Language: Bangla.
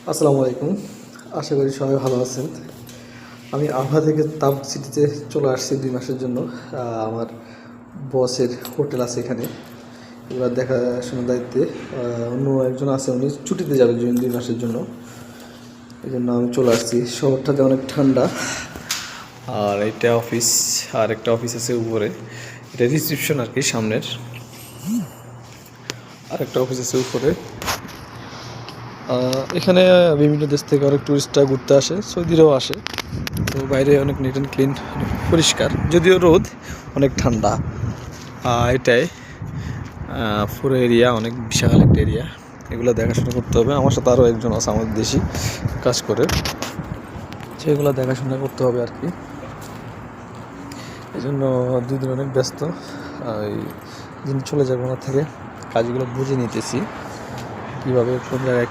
আসসালামু আলাইকুম। আশা করি সবাই ভালো আছেন। আমি আবহা থেকে তাপ সিটিতে চলে আসছি 2 মাসের জন্য। আমার বসের হোটেল আছে এখানে, এবার দেখাশোনার দায়িত্বে অন্য একজন আছে, উনি ছুটিতে যাবে 2 মাসের জন্য। এই জন্য আমি চলে আসছি। শহরটাতে অনেক ঠান্ডা। আর এইটা অফিস, আর একটা অফিস আছে উপরে, এটা রিসেপশন আর কি সামনের। আর একটা অফিস আছে উপরে। এখানে বিভিন্ন দেশ থেকে অনেক টুরিস্টরা ঘুরতে আসে, সৌদিরাও আসে। তো বাইরে অনেক নিট অ্যান্ড ক্লিন, পরিষ্কার, যদিও রোদ, অনেক ঠান্ডা। এটাই পুরো এরিয়া অনেক বিশাল একটা এরিয়া, এগুলো দেখাশোনা করতে হবে। আমার সাথে আরও একজন আছে আমাদের দেশি কাজ করে, সেগুলো দেখাশোনা করতে হবে আর কি। এই জন্য 2 দিন অনেক ব্যস্ত। এই দিন চলে যাবে ওনার থেকে, কাজগুলো বুঝে নিতেছি কীভাবে কোন জায়গায়